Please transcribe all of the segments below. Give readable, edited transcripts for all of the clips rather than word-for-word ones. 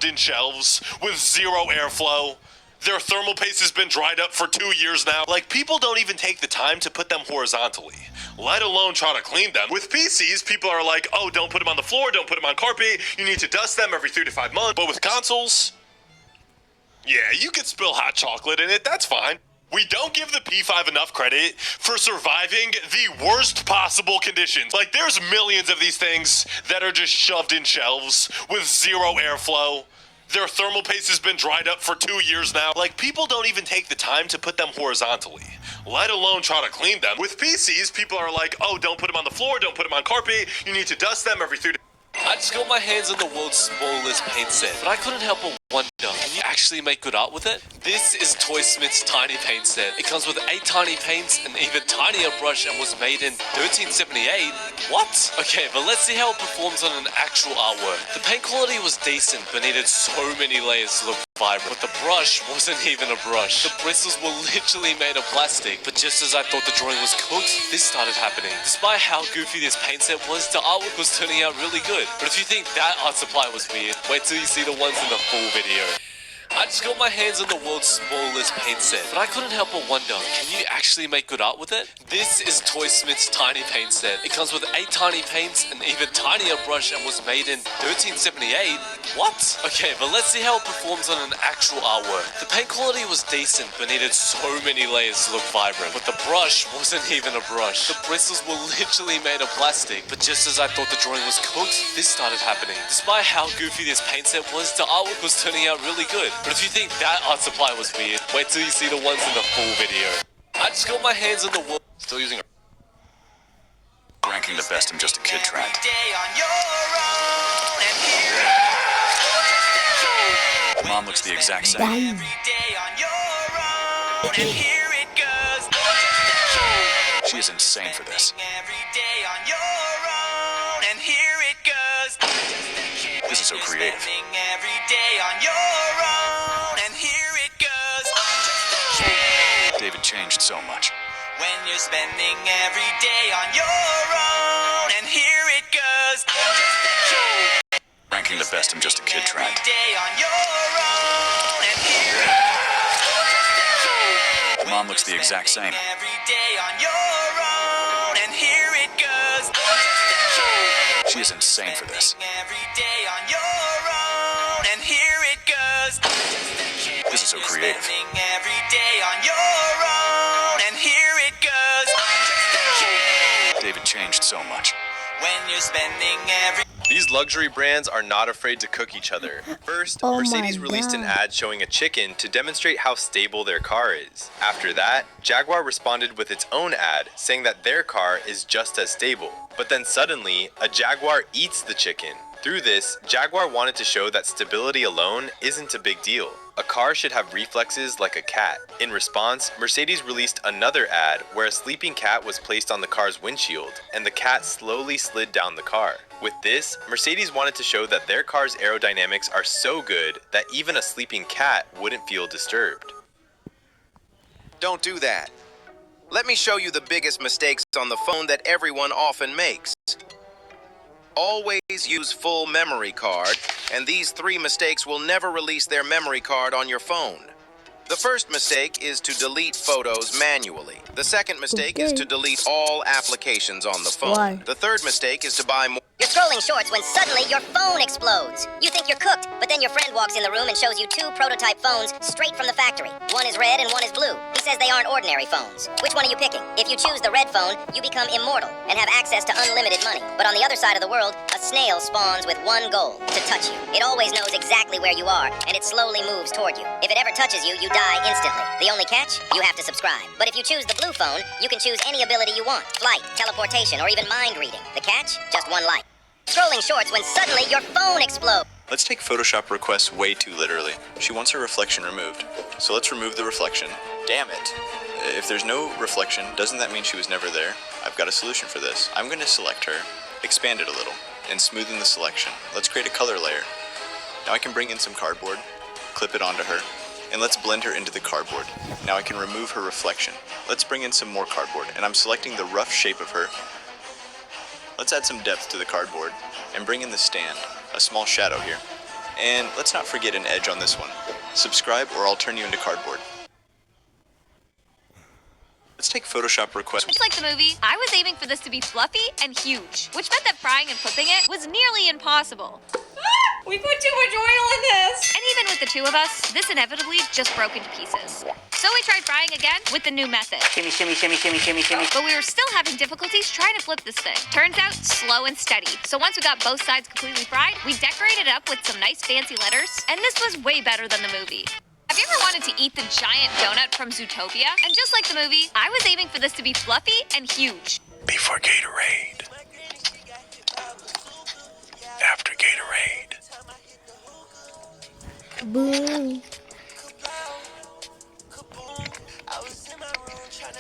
shoved in shelves with zero airflow. Their thermal paste has been dried up for 2 years now. Like, people don't even take the time to put them horizontally, let alone try to clean them. With PCs, people are like, oh, don't put them on the floor, don't put them on carpet, you need to dust them every 3 to 5 months. But with consoles, yeah, you could spill hot chocolate in it, that's fine. We don't give the P5 enough credit for surviving the worst possible conditions. Like, there's millions of these things that are just shoved in shelves with zero airflow. Their thermal paste has been dried up for 2 years now. Like, people don't even take the time to put them horizontally, let alone try to clean them. With PCs, people are like, oh, don't put them on the floor, don't put them on carpet, you need to dust them every 3 to... I just got my hands on the world's smallest paint set, but I couldn't help but wonder, can you actually make good art with it? This is Toy Smith's tiny paint set. It comes with 8 tiny paints, an even tinier brush, and was made in 1378. What? Okay, but let's see how it performs on an actual artwork. The paint quality was decent, but needed so many layers to look vibrant. But the brush wasn't even a brush. The bristles were literally made of plastic, but just as I thought the drawing was cooked, this started happening. Despite how goofy this paint set was, the artwork was turning out really good. But if you think that art supply was weird, wait till you see the ones in the full video. I just got my hands on the world's smallest paint set, but I couldn't help but wonder, can you actually make good art with it? This is Toy Smith's tiny paint set. It comes with 8 tiny paints, an even tinier brush, and was made in 1378. What? Okay, but let's see how it performs on an actual artwork. The paint quality was decent, but needed so many layers to look vibrant. But the brush wasn't even a brush. The bristles were literally made of plastic, but just as I thought the drawing was cooked, this started happening. Despite how goofy this paint set was, the artwork was turning out really good. But if you think that art supply was weird, wait till you see the ones in the full video. I just got my hands on the world. Still using a ranking the best I'm just a kid track. Mom looks the exact same. She is insane for this. This is so creative. David changed so much. When you're spending every day on your own, and here it goes. Ranking the best I'm just a kid track. Every day on your own, and here it goes. Mom looks the exact same. Every day on your own, and here it goes. She is insane for this. Every day on your own, and here it goes. This is so creative. Every day on your own, and here it goes. David changed so much. When you're spending every... These luxury brands are not afraid to cook each other. First, Oh Mercedes my released an God. ad showing a chicken to demonstrate how stable their car is. After that, Jaguar responded with its own ad saying that their car is just as stable. But then suddenly, a Jaguar eats the chicken. Through this, Jaguar wanted to show that stability alone isn't a big deal. A car should have reflexes like a cat. In response, Mercedes released another ad where a sleeping cat was placed on the car's windshield, and the cat slowly slid down the car. With this, Mercedes wanted to show that their car's aerodynamics are so good that even a sleeping cat wouldn't feel disturbed. Don't do that. Let me show you the biggest mistakes on the phone that everyone often makes. Always use full memory card, and these 3 mistakes will never release their memory card on your phone. The first mistake is to delete photos manually. The second mistake is to delete all applications on the phone. Why? The third mistake is to buy more. You're scrolling shorts when suddenly your phone explodes. You think you're cooked, but then your friend walks in the room and shows you 2 prototype phones straight from the factory. One is red and one is blue. He says they aren't ordinary phones. Which one are you picking? If you choose the red phone, you become immortal and have access to unlimited money. But on the other side of the world, a snail spawns with one goal: to touch you. It always knows exactly where you are, and it slowly moves toward you. If it ever touches you, you die instantly. The only catch? You have to subscribe. But if you choose the blue phone, you can choose any ability you want: flight, teleportation, or even mind reading. The catch? Just one life. Scrolling shorts when suddenly your phone explodes. Let's take Photoshop requests way too literally. She wants her reflection removed. So let's remove the reflection. Damn it. If there's no reflection, doesn't that mean she was never there? I've got a solution for this. I'm going to select her, expand it a little, and smoothen the selection. Let's create a color layer. Now I can bring in some cardboard, clip it onto her, and let's blend her into the cardboard. Now I can remove her reflection. Let's bring in some more cardboard, and I'm selecting the rough shape of her. Let's add some depth to the cardboard and bring in the stand, a small shadow here. And let's not forget an edge on this one. Subscribe or I'll turn you into cardboard. Let's take Photoshop request. Just like the movie, I was aiming for this to be fluffy and huge, which meant that frying and flipping it was nearly impossible. We put too much oil in this. And even with the two of us, this inevitably just broke into pieces. So we tried frying again with the new method. Shimmy, shimmy, shimmy, shimmy, shimmy, shimmy. But we were still having difficulties trying to flip this thing. Turns out, slow and steady. So once we got both sides completely fried, we decorated it up with some nice fancy letters, and this was way better than the movie. Have you ever wanted to eat the giant donut from Zootopia? And just like the movie, I was aiming for this to be fluffy and huge. Before Gatorade. After Gatorade. Boom.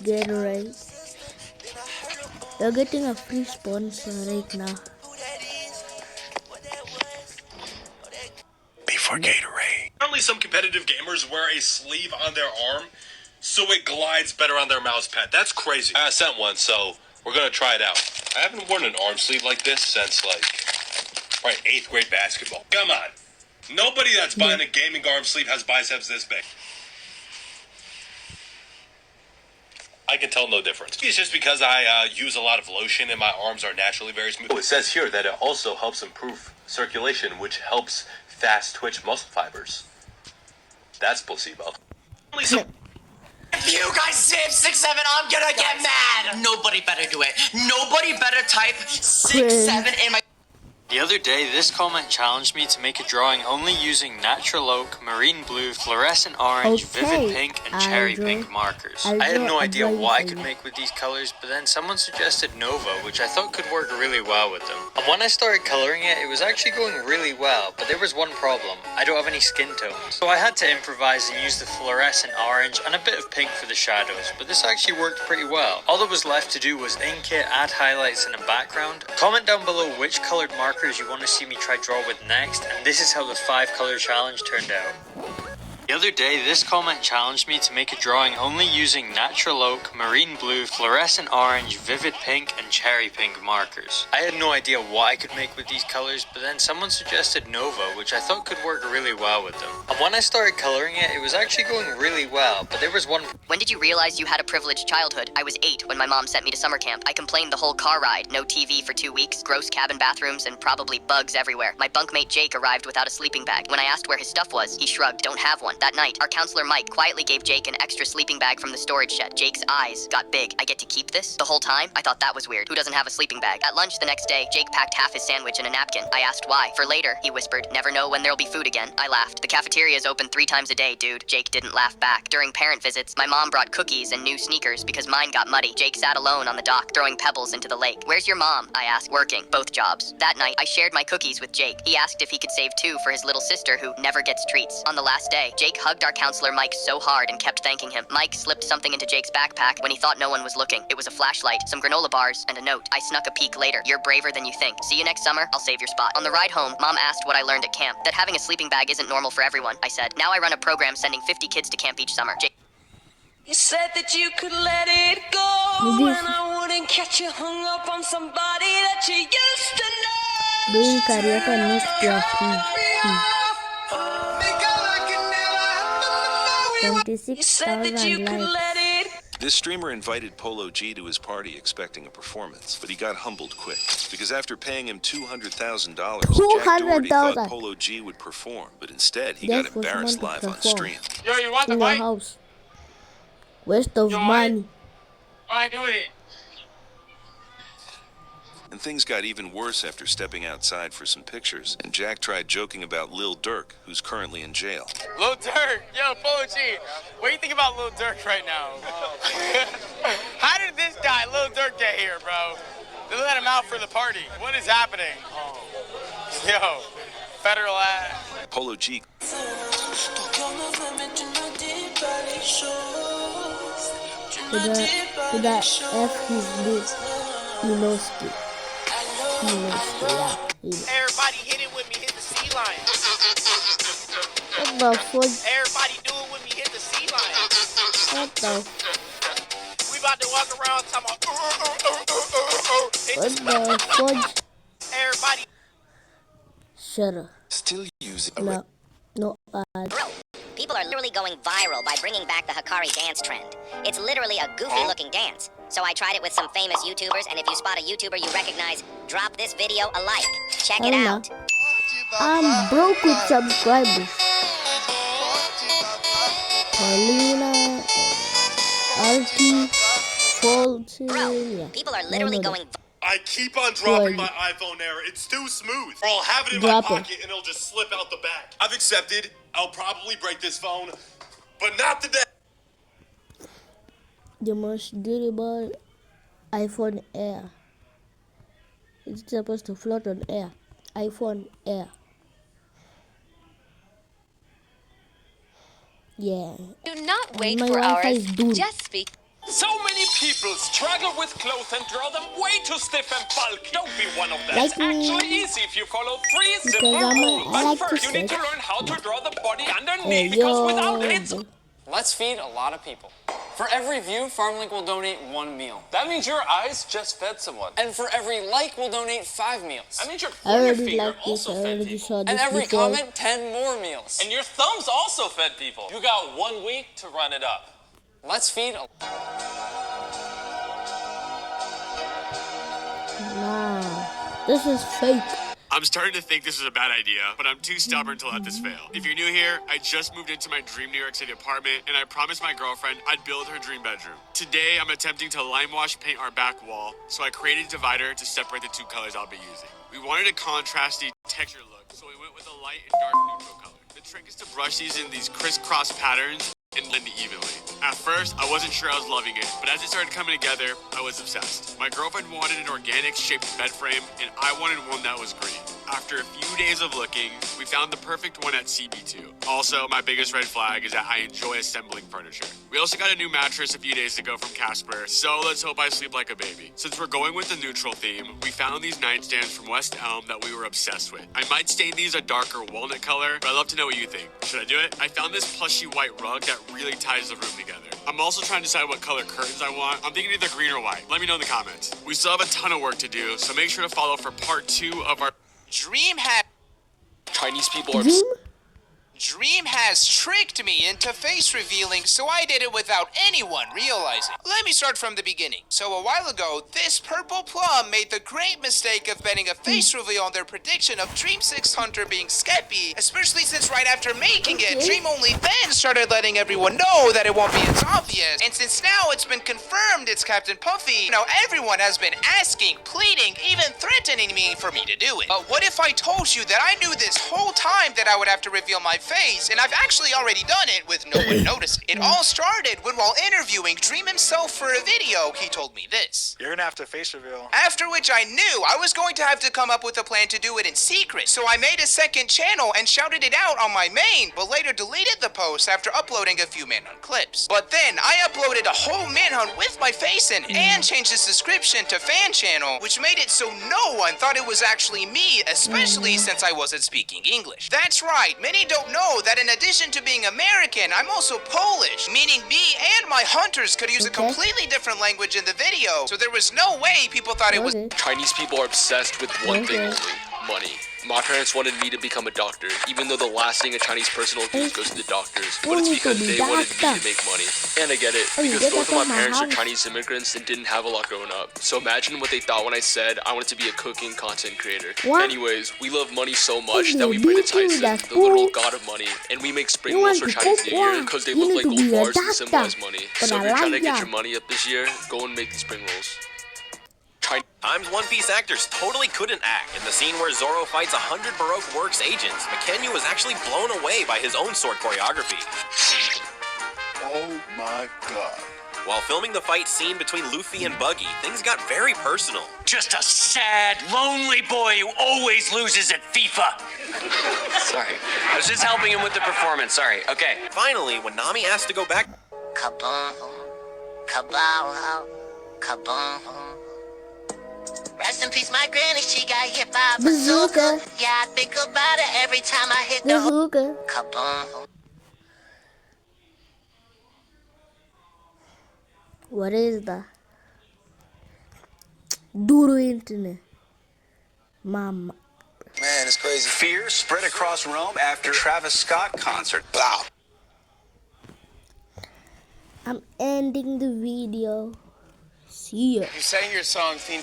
Gatorade. You're getting a free sponsor right now. Before Gatorade. Apparently some competitive gamers wear a sleeve on their arm so it glides better on their mouse pad. That's crazy. I sent one, so we're gonna try it out. I haven't worn an arm sleeve like this since probably 8th grade basketball. Come on. Nobody that's buying a gaming arm sleeve has biceps this big. I can tell no difference. It's just because I use a lot of lotion and my arms are naturally very smooth. It says here that it also helps improve circulation, which helps fast twitch muscle fibers. That's placebo. If you guys say 6-7, I'm gonna get mad. Nobody better do it. Nobody better type 6-7 in my. The other day, this comment challenged me to make a drawing only using natural oak, marine blue, fluorescent orange, vivid pink, and cherry pink markers. I had no idea what I could make with these colors, but then someone suggested Nova, which I thought could work really well with them. And when I started coloring it, it was actually going really well, but there was one problem. I don't have any skin tones. So I had to improvise and use the fluorescent orange and a bit of pink for the shadows, but this actually worked pretty well. All that was left to do was ink it, add highlights and a background. Comment down below which colored markers you want to see me try draw with next, and this is how the 5 color challenge turned out. The other day, this comment challenged me to make a drawing only using natural oak, marine blue, fluorescent orange, vivid pink, and cherry pink markers. I had no idea what I could make with these colors, but then someone suggested Nova, which I thought could work really well with them. And when I started coloring it, it was actually going really well, but there was one. When did you realize you had a privileged childhood? I was 8 when my mom sent me to summer camp. I complained the whole car ride, no TV for 2 weeks, gross cabin bathrooms, and probably bugs everywhere. My bunkmate Jake arrived without a sleeping bag. When I asked where his stuff was, he shrugged, don't have one. That night, our counselor Mike quietly gave Jake an extra sleeping bag from the storage shed. Jake's eyes got big. I get to keep this? The whole time, I thought that was weird. Who doesn't have a sleeping bag? At lunch the next day, Jake packed half his sandwich in a napkin. I asked why. For later, he whispered, never know when there'll be food again. I laughed. The cafeteria is open 3 times a day, dude. Jake didn't laugh back. During parent visits, my mom brought cookies and new sneakers because mine got muddy. Jake sat alone on the dock, throwing pebbles into the lake. Where's your mom? I asked. Working. Both jobs. That night, I shared my cookies with Jake. He asked if he could save 2 for his little sister who never gets treats. On the last day, Jake hugged our counselor Mike so hard and kept thanking him. Mike slipped something into Jake's backpack when he thought no one was looking. It was a flashlight, some granola bars, and a note. I snuck a peek later. You're braver than you think. See you next summer. I'll save your spot. On the ride home, Mom asked what I learned at camp. That having a sleeping bag isn't normal for everyone. I said, now I run a program sending 50 kids to camp each summer. You said that you could let it go, and I wouldn't catch you hung up on somebody that you used to know. Doing karaoke next year free. 26,000 likes. This streamer invited Polo G to his party expecting a performance, but he got humbled quick. Because after paying him $200,000, Jack Doherty thought Polo G would perform, but instead he got embarrassed live on stream. Yo, you want the In the bike? house. Waste of money. Alright, do it. And things got even worse after stepping outside for some pictures, and Jack tried joking about Lil Durk, who's currently in jail. Lil Durk, yo, Polo G, what do you think about Lil Durk right now? How did this guy, Lil Durk, get here, bro? They let him out for the party. What is happening? Yo, federal ass. Polo G To the F his lips. He knows it. He knows it, yeah. Everybody hit it with me, hit the C line. What the fuck? Everybody do it with me, hit the C line. What the? We about to walk around talking about What the fuck? everybody. Shut up. still uses use it. No, no ads. People are literally going viral by bringing back the Hikari dance trend. It's literally a goofy-looking dance. So I tried it with some famous YouTubers, and if you spot a YouTuber you recognize, drop this video a like. Check it out. I'm broke with subscribers. Paulina, RT, Fulton, People are literally going. I keep on dropping my iPhone error. It's too smooth. Or I'll have it in my pocket and it'll just slip out the back. I've accepted. I'll probably break this phone, but not today. The most durable iPhone Air. It's supposed to float on air. iPhone Air. Yeah. Do not wait My for Wi-Fi is hours. doomed. Just speak. So many people struggle with clothes and draw them way too stiff and bulky. Don't be one of them. Like It's me. actually easy if you follow 3 Because simple rules. I But like first, to you need to sit. learn how to draw the body Hey, underneath, because without it, it's... Let's feed a lot of people. For every view, FarmLink will donate 1 meal. That means your eyes just fed someone. And for every like, we'll donate 5 meals. That means your I pointer already finger like this. I also fed already people. saw this And every before. comment, 10 more meals. And your thumbs also fed people. You got 1 week to run it up. Let's feed a... Nah, this is fake. I'm starting to think this is a bad idea, but I'm too stubborn to let this fail. If you're new here, I just moved into my dream New York City apartment, and I promised my girlfriend I'd build her dream bedroom. Today, I'm attempting to lime wash paint our back wall, so I created a divider to separate the 2 colors I'll be using. We wanted a contrasty texture look, so we went with a light and dark neutral color. The trick is to brush these in these crisscross patterns and blend it evenly. At first, I wasn't sure I was loving it, but as it started coming together, I was obsessed. My girlfriend wanted an organic shaped bed frame, and I wanted one that was green. After a few days of looking, we found the perfect one at CB2. Also, my biggest red flag is that I enjoy assembling furniture. We also got a new mattress a few days ago from Casper, so let's hope I sleep like a baby. Since we're going with the neutral theme, we found these nightstands from West Elm that we were obsessed with. I might stain these a darker walnut color, but I'd love to know what you think. Should I do it? I found this plushy white rug that really ties the room together. I'm also trying to decide what color curtains I want. I'm thinking either green or white. Let me know in the comments. We still have a ton of work to do, so make sure to follow for part 2 of our Dream has Chinese people are Dream has tricked me into face revealing, so I did it without anyone realizing. Let me start from the beginning. So a while ago, this purple plum made the great mistake of betting a face reveal on their prediction of Dream 6 Hunter being Skeppy, especially since right after making it, Dream only then started letting everyone know that it won't be as obvious. And since now it's been confirmed it's Captain Puffy, now everyone has been asking, pleading, even threatening me for me to do it. But what if I told you that I knew this whole time that I would have to reveal my face, and I've actually already done it with no one noticing. It all started when, while interviewing Dream himself for a video, he told me this. You're gonna have to face reveal. After which I knew I was going to have to come up with a plan to do it in secret, so I made a second channel and shouted it out on my main, but later deleted the post after uploading a few Manhunt clips. But then I uploaded a whole Manhunt with my face in it, and changed its description to fan channel, which made it so no one thought it was actually me, especially since I wasn't speaking English. That's right, many don't know that in addition to being American, I'm also Polish, meaning me and my hunters could use a completely different language in the video, so there was no way people thought it was. Chinese people are obsessed with one thing only: money. My parents wanted me to become a doctor, even though the last thing a Chinese person will do is go to the doctors. But it's because they wanted me to make money. And I get it, because both of my parents are Chinese immigrants and didn't have a lot growing up. So imagine what they thought when I said I wanted to be a cooking content creator. Anyways, we love money so much that we pray to Tyson, the literal god of money, and we make spring rolls for Chinese New Year because they look like gold bars and symbolize money. So if you're trying to get your money up this year, go and make these spring rolls. Times One Piece actors totally couldn't act. In the scene where Zoro fights 100 Baroque Works agents, Mackenyu was actually blown away by his own sword choreography. Oh my god. While filming the fight scene between Luffy and Buggy, things got very personal. Just a sad, lonely boy who always loses at FIFA. Sorry. I was just helping him with the performance, sorry. Okay. Finally, when Nami asked to go back... Kaboom, kabow, kaboom. Rest in peace, my granny, she got hit by a bazooka. Yeah, I think about it every time I hit the bazooka. Kaboom. What is that? Duro internet. Mama. Man, it's crazy. Fear spread across Rome after Travis Scott concert. Wow. I'm ending the video. See ya. You sang your song theme